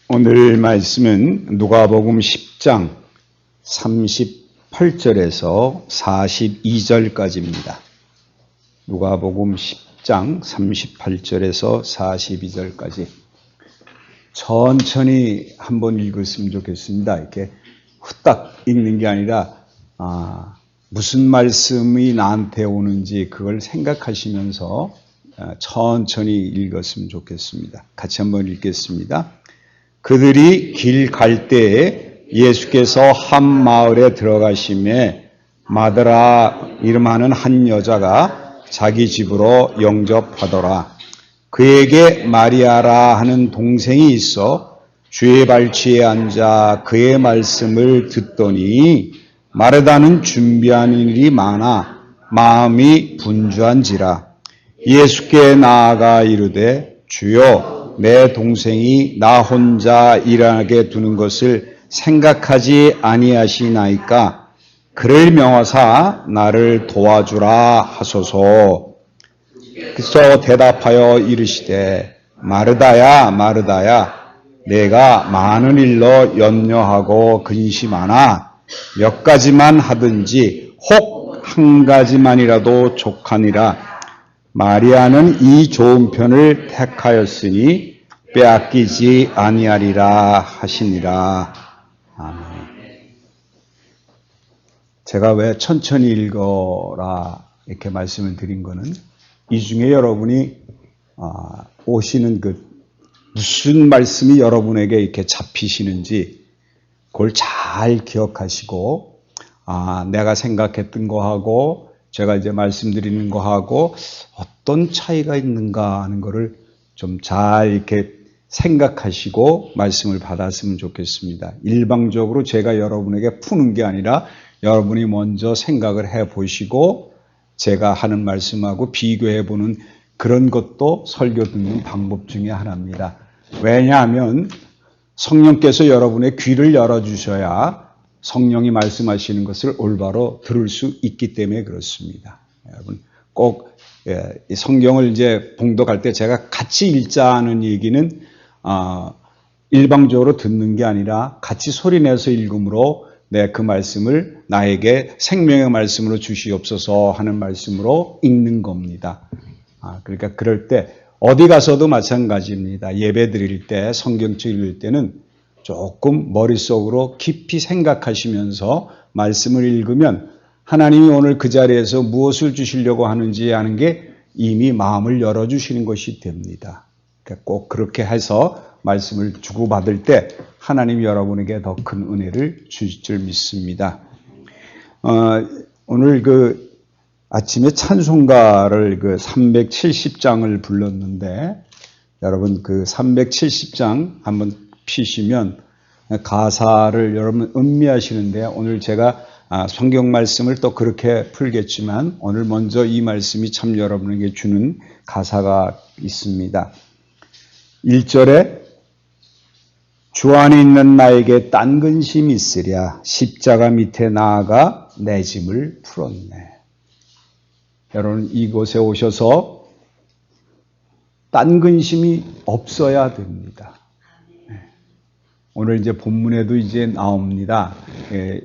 오늘 말씀은 누가복음 10장 38절에서 42절까지입니다. 누가복음 10장 38절에서 42절까지 천천히 한번 읽었으면 좋겠습니다. 이렇게 후딱 읽는 게 아니라 무슨 말씀이 나한테 오는지 그걸 생각하시면서 천천히 읽었으면 좋겠습니다. 같이 한번 읽겠습니다. 그들이 길 갈 때에 예수께서 한 마을에 들어가심에 마드라 이름하는 한 여자가 자기 집으로 영접하더라. 그에게 마리아라 하는 동생이 있어 주의 발치에 앉아 그의 말씀을 듣더니 마르다는 준비한 일이 많아 마음이 분주한지라. 예수께 나아가 이르되 주여 내 동생이 나 혼자 일하게 두는 것을 생각하지 아니하시나이까 그를 명하사 나를 도와주라 하소서. 그래서 대답하여 이르시되 마르다야 마르다야 내가 많은 일로 염려하고 근심하나 몇 가지만 하든지 혹 한 가지만이라도 족하니라. 마리아는 이 좋은 편을 택하였으니 빼앗기지 아니하리라 하시니라. 아멘. 제가 왜 천천히 읽어라 이렇게 말씀을 드린 거는 이 중에 여러분이 오시는 무슨 말씀이 여러분에게 이렇게 잡히시는지 그걸 잘 기억하시고 내가 생각했던 거하고 제가 이제 말씀드리는 거하고 어떤 차이가 있는가 하는 거를 좀 잘 이렇게 생각하시고 말씀을 받았으면 좋겠습니다. 일방적으로 제가 여러분에게 푸는 게 아니라 여러분이 먼저 생각을 해 보시고 제가 하는 말씀하고 비교해 보는 그런 것도 설교 듣는 방법 중에 하나입니다. 왜냐하면 성령께서 여러분의 귀를 열어주셔야 성령이 말씀하시는 것을 올바로 들을 수 있기 때문에 그렇습니다. 여러분 꼭 성경을 이제 봉독할 때 제가 같이 읽자는 얘기는 일방적으로 듣는 게 아니라 같이 소리내서 읽음으로 그 말씀을 나에게 생명의 말씀으로 주시옵소서 하는 말씀으로 읽는 겁니다. 그러니까 그럴 때 어디 가서도 마찬가지입니다. 예배 드릴 때 성경책 읽을 때는 조금 머릿속으로 깊이 생각하시면서 말씀을 읽으면 하나님이 오늘 그 자리에서 무엇을 주시려고 하는지 하는 게 이미 마음을 열어주시는 것이 됩니다. 그러니까 꼭 그렇게 해서 말씀을 주고받을 때 하나님이 여러분에게 더 큰 은혜를 주실 줄 믿습니다. 오늘 아침에 찬송가를 370장을 불렀는데 여러분 370장 한번 피시면 가사를 여러분 음미하시는데 오늘 제가 성경 말씀을 또 그렇게 풀겠지만 오늘 먼저 이 말씀이 참 여러분에게 주는 가사가 있습니다. 1절에 주 안에 있는 나에게 딴 근심이 있으랴 십자가 밑에 나아가 내 짐을 풀었네. 여러분 이곳에 오셔서 딴 근심이 없어야 됩니다. 오늘 이제 본문에도 이제 나옵니다.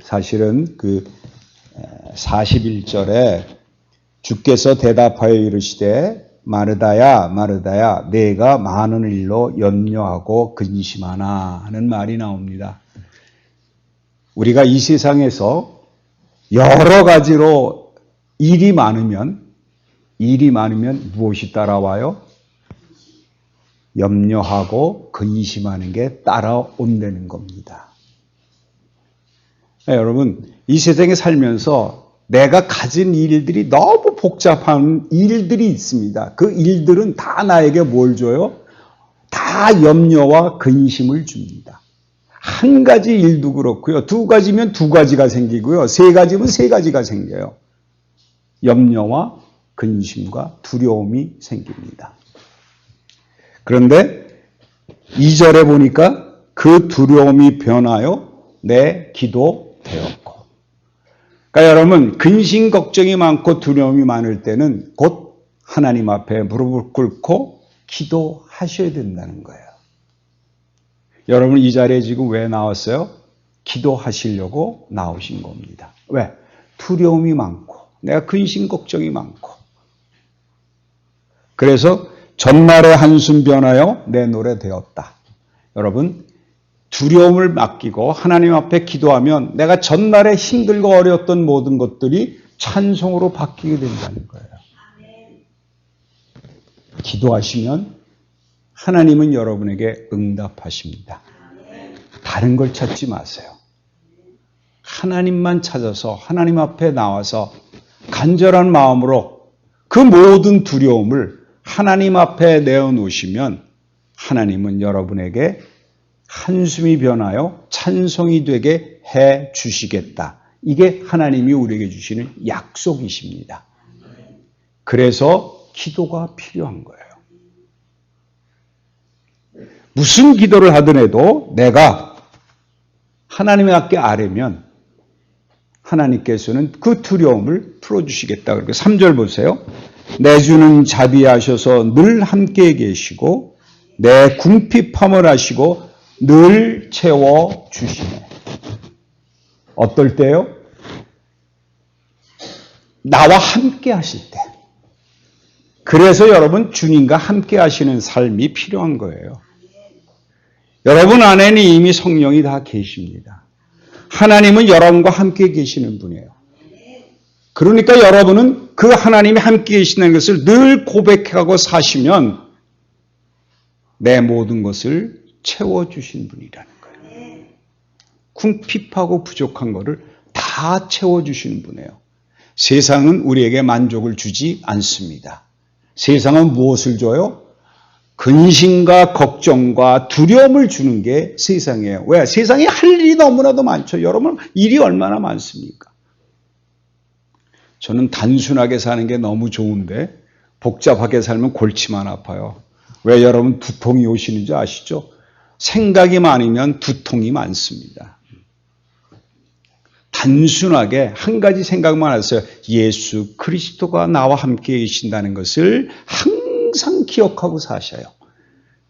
사실은 41절에 주께서 대답하여 이르시되 마르다야 마르다야 내가 많은 일로 염려하고 근심하나 하는 말이 나옵니다. 우리가 이 세상에서 여러 가지로 일이 많으면 무엇이 따라와요? 염려하고 근심하는 게 따라온다는 겁니다. 여러분 이 세상에 살면서 내가 가진 일들이 너무 복잡한 일들이 있습니다. 그 일들은 다 나에게 뭘 줘요? 다 염려와 근심을 줍니다. 한 가지 일도 그렇고요. 두 가지면 두 가지가 생기고요. 세 가지면 세 가지가 생겨요. 염려와 근심과 두려움이 생깁니다. 그런데 2절에 보니까 그 두려움이 변하여 내 기도 되었고. 그러니까 여러분 근심 걱정이 많고 두려움이 많을 때는 곧 하나님 앞에 무릎을 꿇고 기도하셔야 된다는 거예요. 여러분 이 자리에 지금 왜 나왔어요? 기도하시려고 나오신 겁니다. 왜? 두려움이 많고 내가 근심 걱정이 많고 그래서 전날의 한숨 변하여 내 노래 되었다. 여러분 두려움을 맡기고 하나님 앞에 기도하면 내가 전날에 힘들고 어려웠던 모든 것들이 찬송으로 바뀌게 된다는 거예요. 기도하시면 하나님은 여러분에게 응답하십니다. 다른 걸 찾지 마세요. 하나님만 찾아서 하나님 앞에 나와서 간절한 마음으로 그 모든 두려움을 하나님 앞에 내어놓으시면 하나님은 여러분에게 한숨이 변하여 찬송이 되게 해 주시겠다. 이게 하나님이 우리에게 주시는 약속이십니다. 그래서 기도가 필요한 거예요. 무슨 기도를 하더라도 내가 하나님께 아뢰면 하나님께서는 그 두려움을 풀어주시겠다. 그리고 3절 보세요. 내 주는 자비하셔서 늘 함께 계시고 내 궁핍함을 하시고 늘 채워주시네. 어떨 때요? 나와 함께 하실 때. 그래서 여러분 주님과 함께 하시는 삶이 필요한 거예요. 여러분 안에는 이미 성령이 다 계십니다. 하나님은 여러분과 함께 계시는 분이에요. 그러니까 여러분은 그 하나님이 함께 계시는 것을 늘 고백하고 사시면 내 모든 것을 채워주신 분이라는 거예요. 궁핍하고 부족한 것을 다 채워주시는 분이에요. 세상은 우리에게 만족을 주지 않습니다. 세상은 무엇을 줘요? 근심과 걱정과 두려움을 주는 게 세상이에요. 왜? 세상에 할 일이 너무나도 많죠. 여러분 일이 얼마나 많습니까? 저는 단순하게 사는 게 너무 좋은데 복잡하게 살면 골치만 아파요. 왜 여러분 두통이 오시는지 아시죠? 생각이 많으면 두통이 많습니다. 단순하게 한 가지 생각만 하세요. 예수 그리스도가 나와 함께 계신다는 것을 항상 기억하고 사셔요.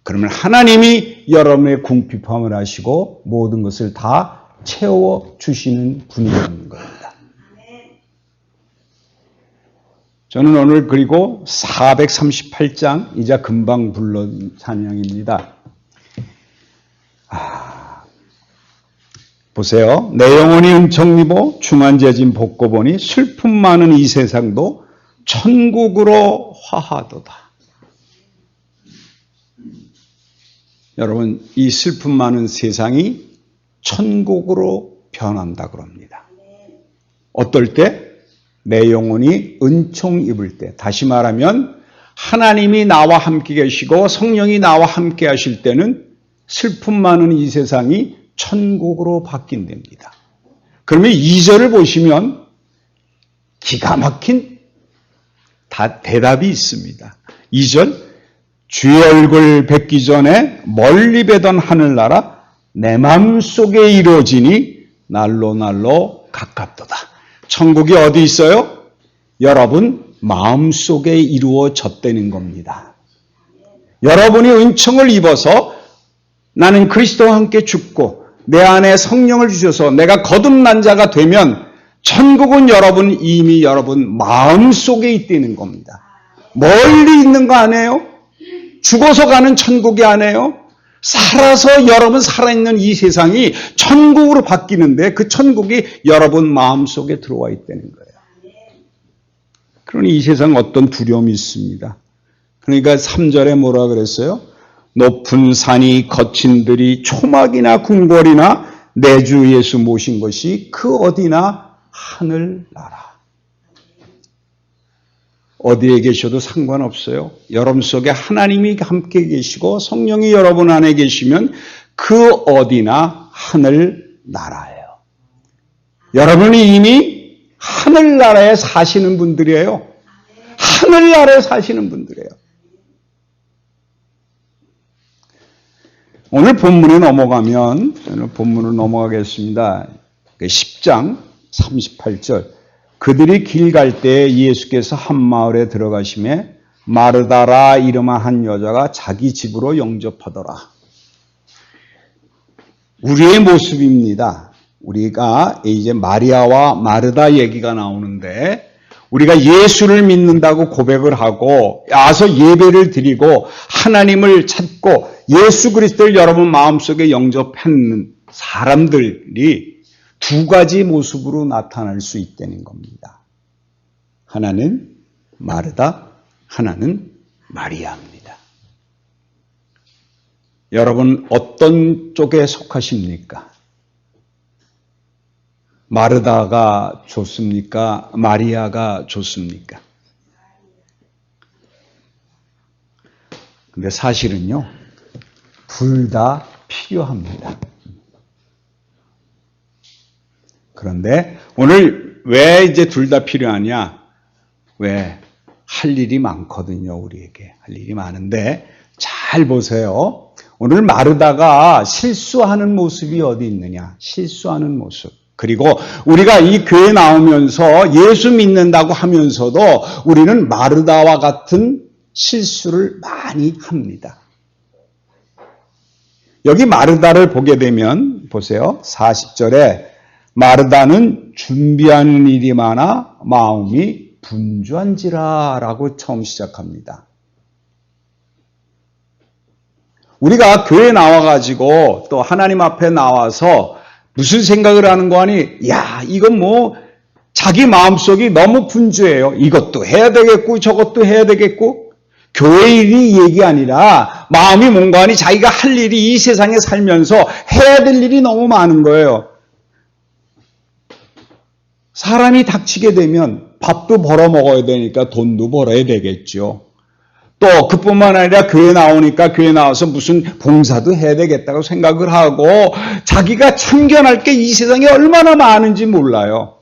그러면 하나님이 여러분의 궁핍함을 하시고 모든 것을 다 채워주시는 분이라는 겁니다. 저는 오늘 그리고 438장 이제 금방 불러온 찬양입니다. 보세요. 내 영혼이 은총 입어 중한재진 복고 보니 슬픔 많은 이 세상도 천국으로 화하도다. 여러분 이 슬픔 많은 세상이 천국으로 변한다 그럽니다. 어떨 때? 내 영혼이 은총 입을 때. 다시 말하면 하나님이 나와 함께 계시고 성령이 나와 함께 하실 때는 슬픔 많은 이 세상이 천국으로 바뀐답니다. 그러면 2절을 보시면 기가 막힌 대답이 있습니다. 2절 주의 얼굴 뵙기 전에 멀리 뵈던 하늘나라 내 마음속에 이루어지니 날로 날로 가깝도다. 천국이 어디 있어요? 여러분 마음속에 이루어졌다는 겁니다. 여러분이 은총을 입어서 나는 그리스도와 함께 죽고 내 안에 성령을 주셔서 내가 거듭난 자가 되면 천국은 여러분 이미 여러분 마음속에 있다는 겁니다. 멀리 있는 거 아니에요? 죽어서 가는 천국이 아니에요? 살아서 여러분 살아있는 이 세상이 천국으로 바뀌는데 그 천국이 여러분 마음속에 들어와 있다는 거예요. 그러니 이 세상 어떤 두려움이 있습니다. 그러니까 3절에 뭐라 그랬어요? 높은 산이 거친 들이 초막이나 궁궐이나 내 주 예수 모신 것이 그 어디나 하늘나라. 어디에 계셔도 상관없어요. 여러분 속에 하나님이 함께 계시고 성령이 여러분 안에 계시면 그 어디나 하늘나라예요. 여러분이 이미 하늘나라에 사시는 분들이에요. 하늘나라에 사시는 분들이에요. 오늘 본문에 넘어가면 오늘 본문으로 넘어가겠습니다. 10장 38절 그들이 길 갈 때 예수께서 한 마을에 들어가심에 마르다라 이름한 한 여자가 자기 집으로 영접하더라. 우리의 모습입니다. 우리가 이제 마리아와 마르다 얘기가 나오는데 우리가 예수를 믿는다고 고백을 하고 와서 예배를 드리고 하나님을 찾고 예수 그리스도를 여러분 마음속에 영접하는 사람들이 두 가지 모습으로 나타날 수 있다는 겁니다. 하나는 마르다, 하나는 마리아입니다. 여러분 어떤 쪽에 속하십니까? 마르다가 좋습니까? 마리아가 좋습니까? 근데 사실은요, 둘 다 필요합니다. 그런데 오늘 왜 이제 둘 다 필요하냐? 왜? 할 일이 많거든요, 우리에게. 할 일이 많은데, 잘 보세요. 오늘 마르다가 실수하는 모습이 어디 있느냐? 실수하는 모습. 그리고 우리가 이 교회 나오면서 예수 믿는다고 하면서도 우리는 마르다와 같은 실수를 많이 합니다. 여기 마르다를 보게 되면 보세요. 40절에 마르다는 준비하는 일이 많아 마음이 분주한지라 라고 처음 시작합니다. 우리가 교회 나와가지고 또 하나님 앞에 나와서 무슨 생각을 하는 거 아니? 야, 이건 뭐 자기 마음속이 너무 분주해요. 이것도 해야 되겠고 저것도 해야 되겠고 교회 일이 얘기 아니라 마음이 뭔가 하니 자기가 할 일이 이 세상에 살면서 해야 될 일이 너무 많은 거예요. 사람이 닥치게 되면 밥도 벌어 먹어야 되니까 돈도 벌어야 되겠죠. 또 그뿐만 아니라 교회 나오니까 교회 나와서 무슨 봉사도 해야 되겠다고 생각을 하고 자기가 참견할 게 이 세상에 얼마나 많은지 몰라요.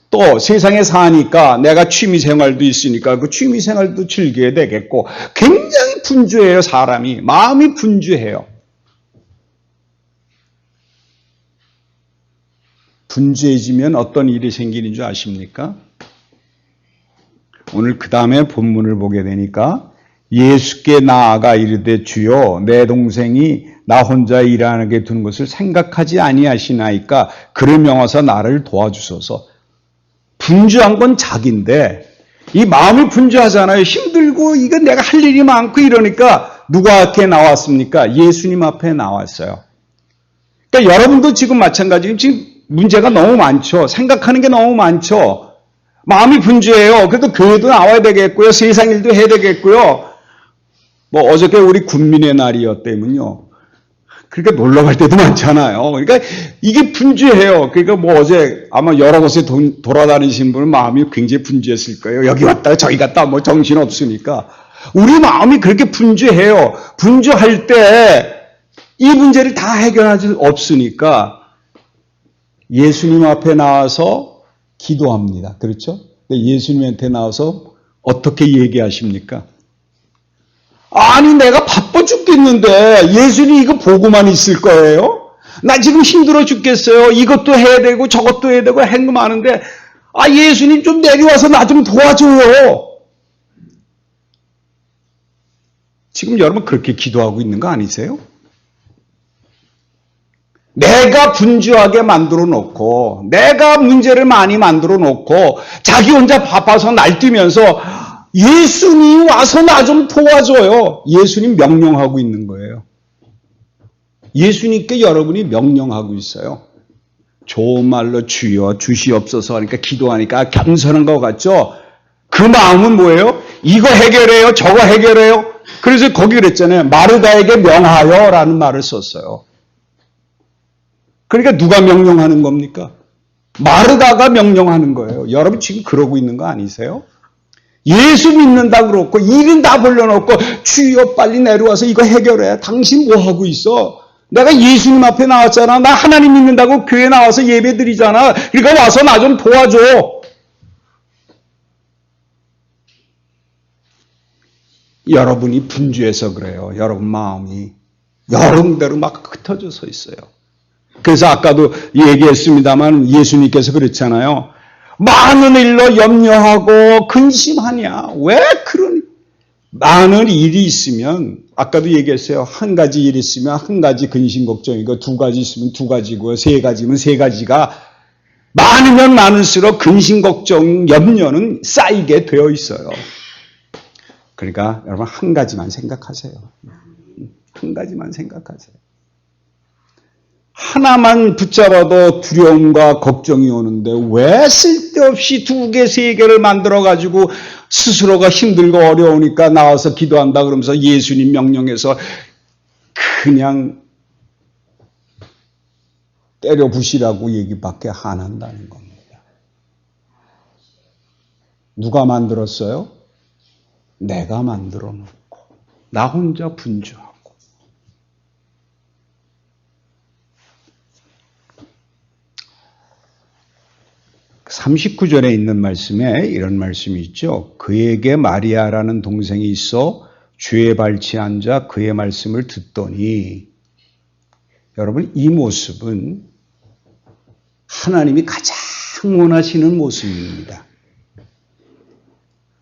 또 세상에 사니까 내가 취미생활도 있으니까 그 취미생활도 즐겨야 되겠고 굉장히 분주해요. 사람이. 마음이 분주해요. 분주해지면 어떤 일이 생기는 줄 아십니까? 오늘 그 다음에 본문을 보게 되니까 예수께 나아가 이르되 주여 내 동생이 나 혼자 일하게 두는 것을 생각하지 아니하시나이까 그를 명하사 나를 도와주소서. 분주한 건 자기인데 이 마음이 분주하잖아요. 힘들고 이거 내가 할 일이 많고 이러니까 누구한테 나왔습니까? 예수님 앞에 나왔어요. 그러니까 여러분도 지금 마찬가지로 지금 문제가 너무 많죠. 생각하는 게 너무 많죠. 마음이 분주해요. 그래도 교회도 나와야 되겠고요. 세상 일도 해야 되겠고요. 뭐 어저께 우리 군민의 날이었다면요. 그러니까 놀러 갈 때도 많잖아요. 그러니까 이게 분주해요. 그러니까 뭐 어제 아마 여러 곳에 돌아다니신 분은 마음이 굉장히 분주했을 거예요. 여기 왔다가 저기 갔다 뭐 정신 없으니까. 우리 마음이 그렇게 분주해요. 분주할 때 이 문제를 다 해결할 수 없으니까 예수님 앞에 나와서 기도합니다. 그렇죠? 예수님한테 나와서 어떻게 얘기하십니까? 아니 내가 바빠 죽겠는데 예수님 이거 보고만 있을 거예요? 나 지금 힘들어 죽겠어요. 이것도 해야 되고 저것도 해야 되고 하는 거 많은데 예수님 좀 내려와서 나 좀 도와줘요. 지금 여러분 그렇게 기도하고 있는 거 아니세요? 내가 분주하게 만들어 놓고 내가 문제를 많이 만들어 놓고 자기 혼자 바빠서 날뛰면서 예수님 와서 나 좀 도와줘요. 예수님 명령하고 있는 거예요. 예수님께 여러분이 명령하고 있어요. 좋은 말로 주여 주시옵소서 하니까 기도하니까 겸손한 것 같죠? 그 마음은 뭐예요? 이거 해결해요. 저거 해결해요. 그래서 거기 그랬잖아요. 마르다에게 명하여 라는 말을 썼어요. 그러니까 누가 명령하는 겁니까? 마르다가 명령하는 거예요. 여러분 지금 그러고 있는 거 아니세요? 예수 믿는다 그렇고 일은 다 벌려놓고 주여 빨리 내려와서 이거 해결해. 당신 뭐 하고 있어? 내가 예수님 앞에 나왔잖아. 나 하나님 믿는다고 교회 나와서 예배 드리잖아. 그러니까 와서 나 좀 도와줘. 여러분이 분주해서 그래요. 여러분 마음이 여름대로 막 흩어져서 있어요. 그래서 아까도 얘기했습니다만 예수님께서 그랬잖아요. 많은 일로 염려하고 근심하냐. 왜 그러니? 많은 일이 있으면 아까도 얘기했어요. 한 가지 일 있으면 한 가지 근심 걱정이고 두 가지 있으면 두 가지고 세 가지면 세 가지가 많으면 많을수록 근심 걱정 염려는 쌓이게 되어 있어요. 그러니까 여러분 한 가지만 생각하세요. 한 가지만 생각하세요. 하나만 붙잡아도 두려움과 걱정이 오는데 왜 쓸데없이 두 개, 세 개를 만들어가지고 스스로가 힘들고 어려우니까 나와서 기도한다 그러면서 예수님 명령해서 그냥 때려 부시라고 얘기밖에 안 한다는 겁니다. 누가 만들었어요? 내가 만들어 놓고 나 혼자 분주하고 39절에 있는 말씀에 이런 말씀이 있죠. 그에게 마리아라는 동생이 있어 주의 발치에 앉아 그의 말씀을 듣더니 여러분 이 모습은 하나님이 가장 원하시는 모습입니다.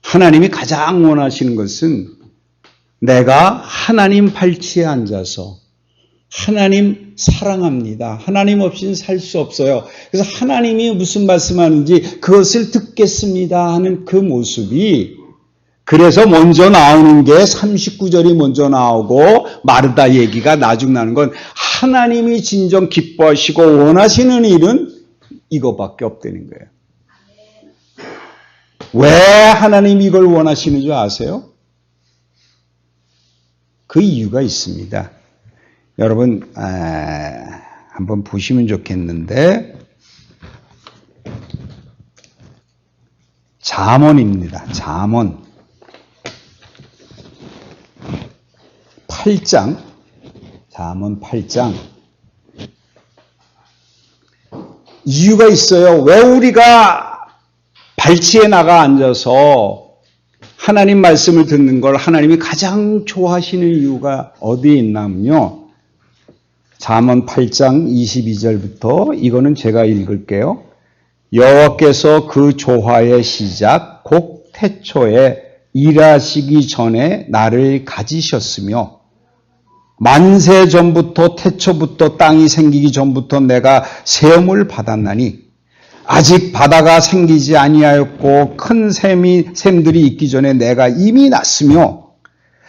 하나님이 가장 원하시는 것은 내가 하나님 발치에 앉아서 하나님 사랑합니다. 하나님 없이는 살 수 없어요. 그래서 하나님이 무슨 말씀하는지 그것을 듣겠습니다 하는 그 모습이 그래서 먼저 나오는 게 39절이 먼저 나오고 마르다 얘기가 나중 나는 건 하나님이 진정 기뻐하시고 원하시는 일은 이거밖에 없다는 거예요. 왜 하나님이 이걸 원하시는 줄 아세요? 그 이유가 있습니다. 여러분 한번 보시면 좋겠는데 잠언입니다. 잠언 8장 잠언 8장 이유가 있어요. 왜 우리가 발치에 나가 앉아서 하나님 말씀을 듣는 걸 하나님이 가장 좋아하시는 이유가 어디에 있냐면요. 잠언 8장 22절부터 이거는 제가 읽을게요. 여호와께서 그 조화의 시작 곧 태초에 일하시기 전에 나를 가지셨으며 만세 전부터 태초부터 땅이 생기기 전부터 내가 세움을 받았나니 아직 바다가 생기지 아니하였고 큰 샘들이 있기 전에 내가 이미 났으며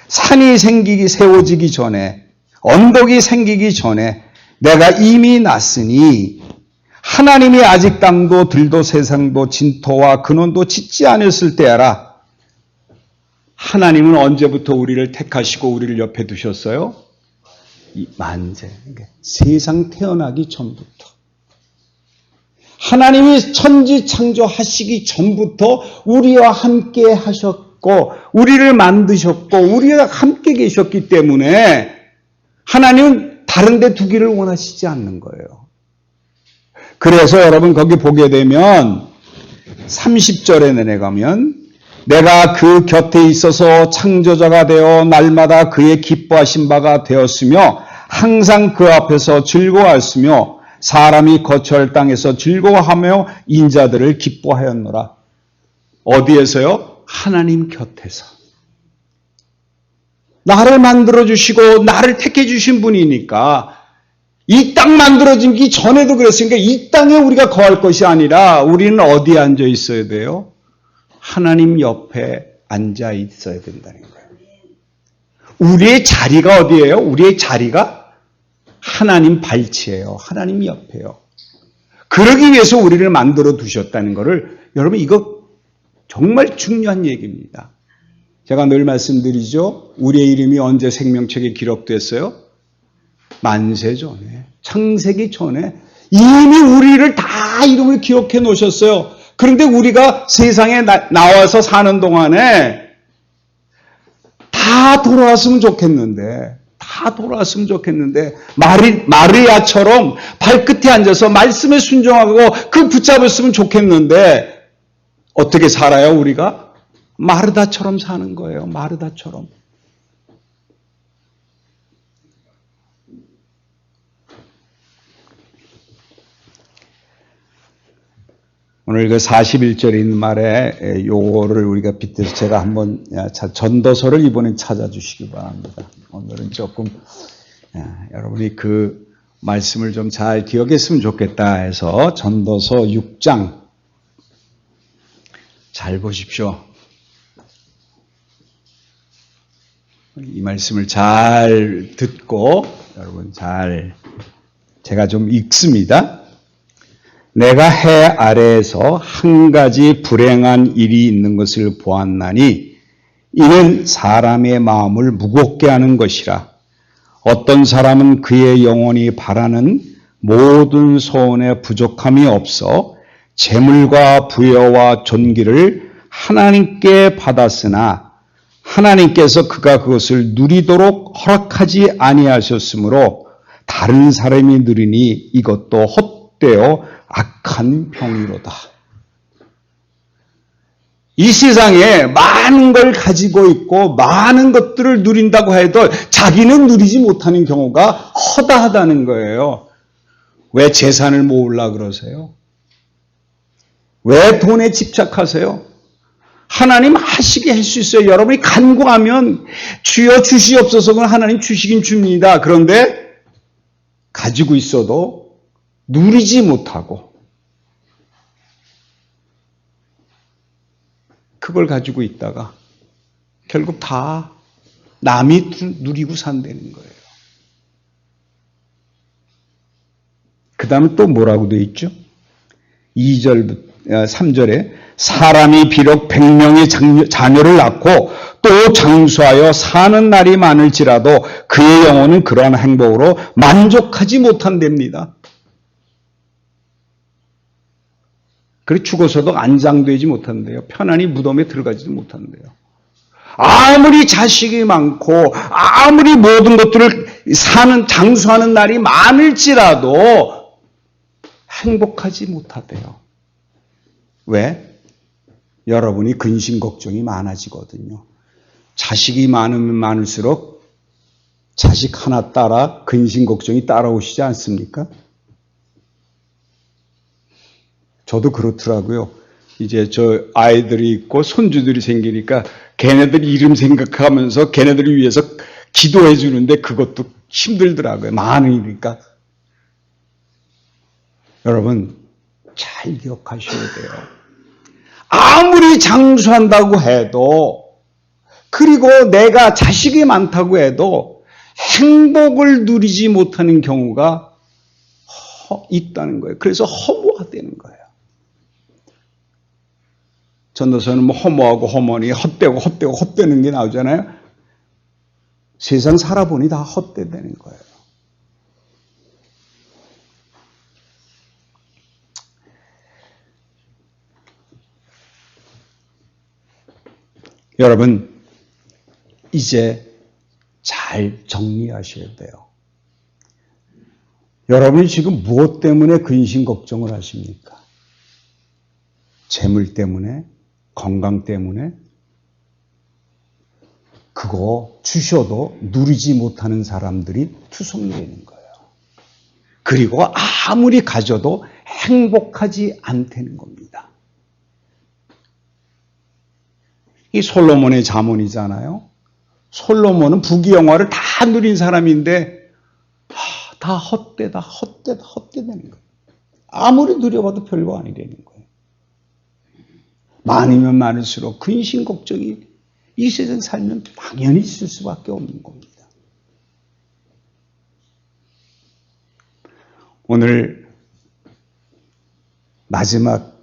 산이 세워지기 전에 언덕이 생기기 전에 내가 이미 났으니 하나님이 아직 땅도 들도 세상도 진토와 근원도 짓지 않았을 때야라. 하나님은 언제부터 우리를 택하시고 우리를 옆에 두셨어요? 만세, 세상 태어나기 전부터. 하나님이 천지 창조하시기 전부터 우리와 함께 하셨고 우리를 만드셨고 우리와 함께 계셨기 때문에 하나님은 다른 데 두기를 원하시지 않는 거예요. 그래서 여러분 거기 보게 되면 30절에 내려가면 내가 그 곁에 있어서 창조자가 되어 날마다 그의 기뻐하신 바가 되었으며 항상 그 앞에서 즐거워하였으며 사람이 거처할 땅에서 즐거워하며 인자들을 기뻐하였노라. 어디에서요? 하나님 곁에서. 나를 만들어주시고 나를 택해주신 분이니까 이 땅 만들어지기 전에도 그랬으니까 이 땅에 우리가 거할 것이 아니라 우리는 어디에 앉아 있어야 돼요? 하나님 옆에 앉아 있어야 된다는 거예요. 우리의 자리가 어디예요? 우리의 자리가 하나님 발치예요. 하나님 옆에요. 그러기 위해서 우리를 만들어 두셨다는 것을 여러분 이거 정말 중요한 얘기입니다. 제가 늘 말씀드리죠. 우리의 이름이 언제 생명책에 기록됐어요? 만세 전에, 창세기 전에 이미 우리를 다 이름을 기록해 놓으셨어요. 그런데 우리가 세상에 나와서 사는 동안에 다 돌아왔으면 좋겠는데 마리아처럼 발끝에 앉아서 말씀에 순종하고 그 붙잡았으면 좋겠는데 어떻게 살아요 우리가? 마르다처럼 사는 거예요. 마르다처럼. 오늘 그 41절에 있는 말에 요거를 우리가 빗대서 제가 한번 전도서를 이번엔 찾아주시기 바랍니다. 오늘은 조금 여러분이 그 말씀을 좀 잘 기억했으면 좋겠다 해서 전도서 6장 잘 보십시오. 이 말씀을 잘 듣고 여러분 잘 제가 좀 읽습니다. 내가 해 아래에서 한 가지 불행한 일이 있는 것을 보았나니 이는 사람의 마음을 무겁게 하는 것이라. 어떤 사람은 그의 영혼이 바라는 모든 소원에 부족함이 없어 재물과 부여와 존귀를 하나님께 받았으나 하나님께서 그가 그것을 누리도록 허락하지 아니하셨으므로 다른 사람이 누리니 이것도 헛되어 악한 병이로다. 이 세상에 많은 걸 가지고 있고 많은 것들을 누린다고 해도 자기는 누리지 못하는 경우가 허다하다는 거예요. 왜 재산을 모으려고 그러세요? 왜 돈에 집착하세요? 하나님 하시게 할 수 있어요. 여러분이 간구하면 주여 주시옵소서. 하나님 주시긴 줍니다. 그런데 가지고 있어도 누리지 못하고 그걸 가지고 있다가 결국 다 남이 누리고 산다는 거예요. 그 다음에 또 뭐라고 되어 있죠? 3절에 사람이 비록 100명의 자녀를 낳고 또 장수하여 사는 날이 많을지라도 그의 영혼은 그러한 행복으로 만족하지 못한답니다. 그리고 죽어서도 안장되지 못한대요. 편안히 무덤에 들어가지도 못한대요. 아무리 자식이 많고 아무리 모든 것들을 장수하는 날이 많을지라도 행복하지 못하대요. 왜? 여러분이 근심 걱정이 많아지거든요. 자식이 많으면 많을수록 자식 하나 따라 근심 걱정이 따라오시지 않습니까? 저도 그렇더라고요. 이제 저 아이들이 있고 손주들이 생기니까 걔네들 이름 생각하면서 걔네들을 위해서 기도해 주는데 그것도 힘들더라고요. 많으니까. 여러분 잘 기억하셔야 돼요. 아무리 장수한다고 해도 그리고 내가 자식이 많다고 해도 행복을 누리지 못하는 경우가 있다는 거예요. 그래서 허무하다는 거예요. 전도서는 뭐 허무하고 허무하니 헛되는 게 나오잖아요. 세상 살아보니 다 헛되다는 거예요. 여러분 이제 잘 정리하셔야 돼요. 여러분이 지금 무엇 때문에 근심 걱정을 하십니까? 재물 때문에? 건강 때문에? 그거 주셔도 누리지 못하는 사람들이 투성이되는 거예요. 그리고 아무리 가져도 행복하지 않다는 겁니다. 이 솔로몬의 자문이잖아요. 솔로몬은 부귀영화를 다 누린 사람인데 다 헛되다는 거예요. 아무리 누려봐도 별거 아니라는 거예요. 많으면 많을수록 근심 걱정이 이 세상 살면 당연히 있을 수밖에 없는 겁니다. 오늘 마지막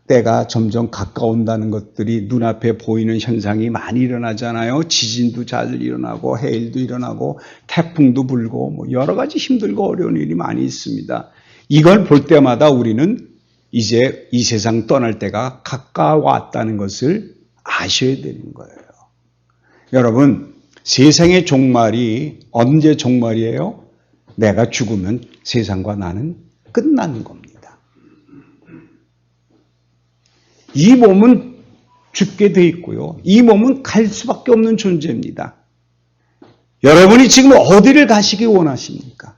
때가 점점 가까운다는 것들이 눈앞에 보이는 현상이 많이 일어나잖아요. 지진도 잘 일어나고 해일도 일어나고 태풍도 불고 뭐 여러 가지 힘들고 어려운 일이 많이 있습니다. 이걸 볼 때마다 우리는 이제 이 세상 떠날 때가 가까워왔다는 것을 아셔야 되는 거예요. 여러분, 세상의 종말이 언제 종말이에요? 내가 죽으면 세상과 나는 끝나는 겁니다. 이 몸은 죽게 돼 있고요. 이 몸은 갈 수밖에 없는 존재입니다. 여러분이 지금 어디를 가시기 원하십니까?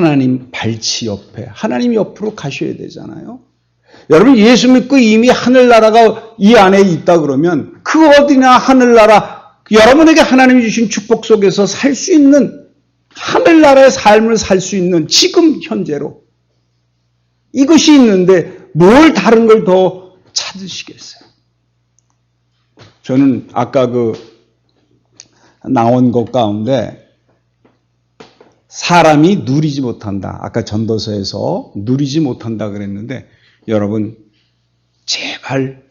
하나님 발치 옆에, 하나님 옆으로 가셔야 되잖아요. 여러분 예수 믿고 이미 하늘나라가 이 안에 있다 그러면 그 어디나 하늘나라, 여러분에게 하나님이 주신 축복 속에서 살 수 있는, 하늘나라의 삶을 살 수 있는 지금 현재로 이것이 있는데 뭘 다른 걸 더 찾으시겠어요? 저는 아까 나온 것 가운데 사람이 누리지 못한다. 아까 전도서에서 누리지 못한다 그랬는데 여러분 제발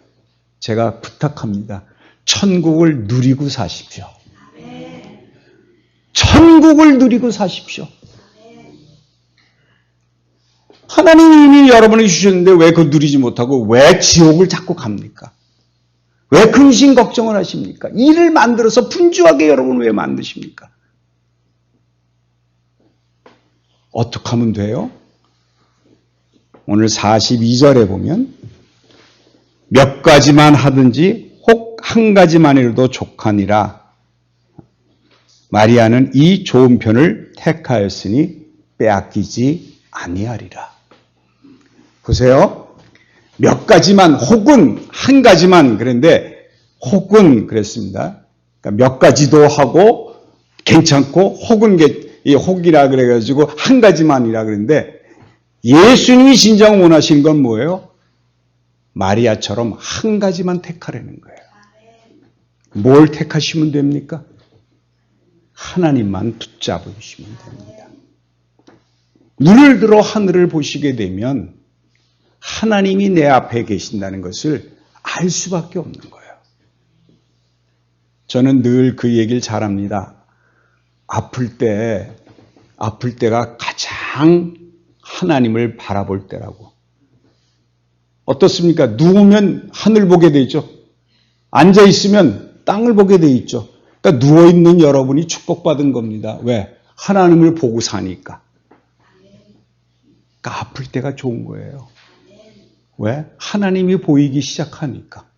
제가 부탁합니다. 천국을 누리고 사십시오. 천국을 누리고 사십시오. 하나님이 이미 여러분에게 주셨는데 왜 그거 누리지 못하고 왜 지옥을 자꾸 갑니까? 왜 근심 걱정을 하십니까? 일을 만들어서 분주하게 여러분을 왜 만드십니까? 어떻게 하면 돼요? 오늘 42절에 보면 몇 가지만 하든지 혹 한 가지만이라도 족하니라. 마리아는 이 좋은 편을 택하였으니 빼앗기지 아니하리라. 보세요. 몇 가지만 혹은 한 가지만 그랬는데 혹은 그랬습니다. 그러니까 몇 가지도 하고 괜찮고 혹은 이 혹이라 그래가지고 한 가지만이라 그랬는데 예수님이 진정 원하신 건 뭐예요? 마리아처럼 한 가지만 택하라는 거예요. 뭘 택하시면 됩니까? 하나님만 붙잡으시면 됩니다. 눈을 들어 하늘을 보시게 되면 하나님이 내 앞에 계신다는 것을 알 수밖에 없는 거예요. 저는 늘 그 얘기를 잘합니다. 아플 때가 가장 하나님을 바라볼 때라고. 어떻습니까? 누우면 하늘 보게 되죠. 앉아있으면 땅을 보게 돼 있죠. 그러니까 누워있는 여러분이 축복받은 겁니다. 왜? 하나님을 보고 사니까. 그러니까 아플 때가 좋은 거예요. 왜? 하나님이 보이기 시작하니까.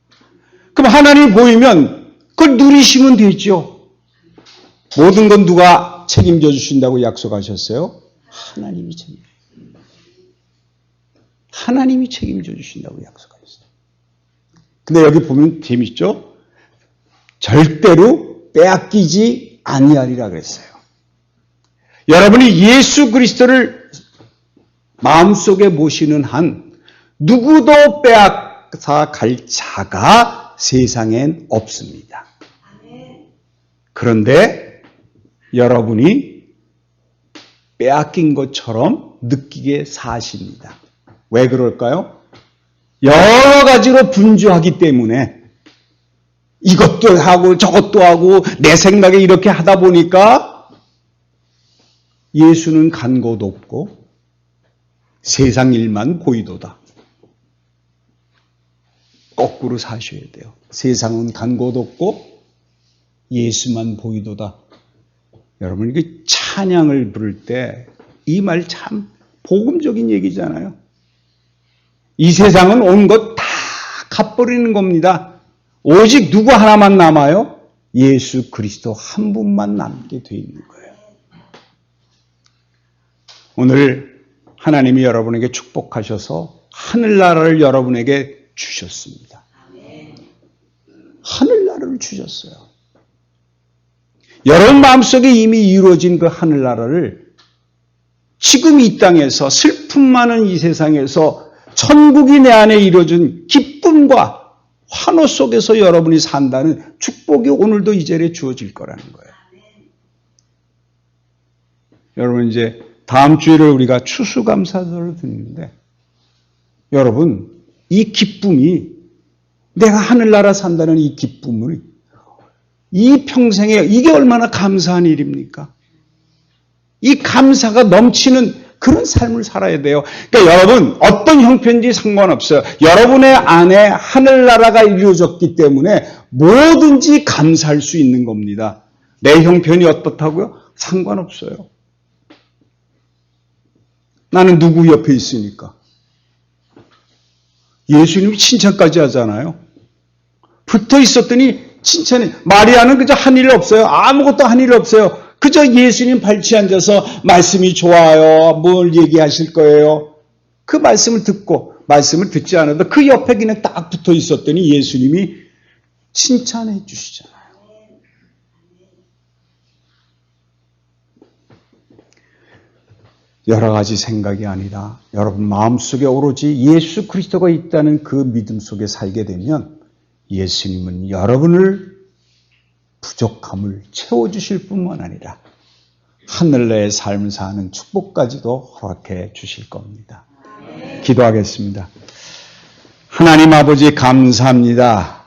그럼 하나님이 보이면 그걸 누리시면 되죠. 모든 건 누가 책임져 주신다고 약속하셨어요? 하나님이 책임져 주신다고 약속하셨어요. 근데 여기 보면 재밌죠? 절대로 빼앗기지 아니하리라 그랬어요. 여러분이 예수 그리스도를 마음속에 모시는 한 누구도 빼앗아 갈 자가 세상엔 없습니다. 그런데 여러분이 빼앗긴 것처럼 느끼게 사십니다. 왜 그럴까요? 여러 가지로 분주하기 때문에 이것도 하고 저것도 하고 내 생각에 이렇게 하다 보니까 예수는 간 곳 없고 세상 일만 보이도다. 거꾸로 사셔야 돼요. 세상은 간 곳 없고 예수만 보이도다. 여러분 이게 찬양을 부를 때 이 말 참 복음적인 얘기잖아요. 이 세상은 온 것 다 갚아버리는 겁니다. 오직 누구 하나만 남아요? 예수 그리스도 한 분만 남게 돼 있는 거예요. 오늘 하나님이 여러분에게 축복하셔서 하늘나라를 여러분에게 주셨습니다. 하늘나라를 주셨어요. 여러분 마음속에 이미 이루어진 그 하늘나라를 지금 이 땅에서 슬픔 많은 이 세상에서 천국이 내 안에 이루어진 기쁨과 환호 속에서 여러분이 산다는 축복이 오늘도 이 자리에 주어질 거라는 거예요. 여러분 이제 다음 주일을 우리가 추수감사절을 드리는데 여러분 이 기쁨이 내가 하늘나라 산다는 이 기쁨을 이 평생에 이게 얼마나 감사한 일입니까? 이 감사가 넘치는 그런 삶을 살아야 돼요. 그러니까 여러분 어떤 형편인지 상관없어요. 여러분의 안에 하늘나라가 이루어졌기 때문에 뭐든지 감사할 수 있는 겁니다. 내 형편이 어떻다고요? 상관없어요. 나는 누구 옆에 있으니까. 예수님이 칭찬까지 하잖아요. 붙어 있었더니 칭찬해. 마리아는 그저 한 일 없어요. 아무것도 한 일 없어요. 그저 예수님 발치 앉아서 말씀이 좋아요. 뭘 얘기하실 거예요? 그 말씀을 듣고 말씀을 듣지 않아도 그 옆에 그냥 딱 붙어 있었더니 예수님이 칭찬해 주시잖아요. 여러 가지 생각이 아니라 여러분 마음속에 오로지 예수 그리스도가 있다는 그 믿음 속에 살게 되면 예수님은 여러분을 부족함을 채워주실 뿐만 아니라 하늘나라의 삶을 사는 축복까지도 허락해 주실 겁니다. 기도하겠습니다. 하나님 아버지 감사합니다.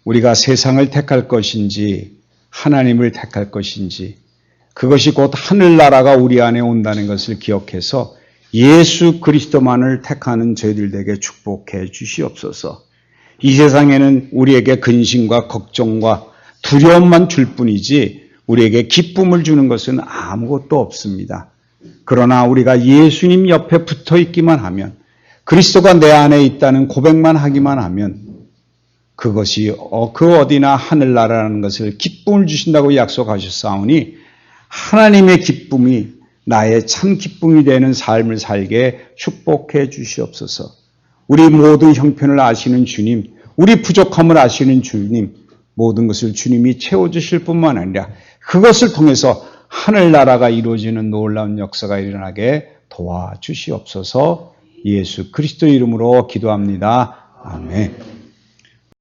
우리가 세상을 택할 것인지 하나님을 택할 것인지 그것이 곧 하늘나라가 우리 안에 온다는 것을 기억해서 예수 그리스도만을 택하는 저희들에게 축복해 주시옵소서. 이 세상에는 우리에게 근심과 걱정과 두려움만 줄 뿐이지 우리에게 기쁨을 주는 것은 아무것도 없습니다. 그러나 우리가 예수님 옆에 붙어 있기만 하면 그리스도가 내 안에 있다는 고백만 하기만 하면 그것이 그 어디나 하늘나라라는 것을 기쁨을 주신다고 약속하셨사오니 하나님의 기쁨이 나의 참 기쁨이 되는 삶을 살게 축복해 주시옵소서. 우리 모든 형편을 아시는 주님, 우리 부족함을 아시는 주님, 모든 것을 주님이 채워주실 뿐만 아니라 그것을 통해서 하늘나라가 이루어지는 놀라운 역사가 일어나게 도와주시옵소서. 예수 그리스도 이름으로 기도합니다. 아멘.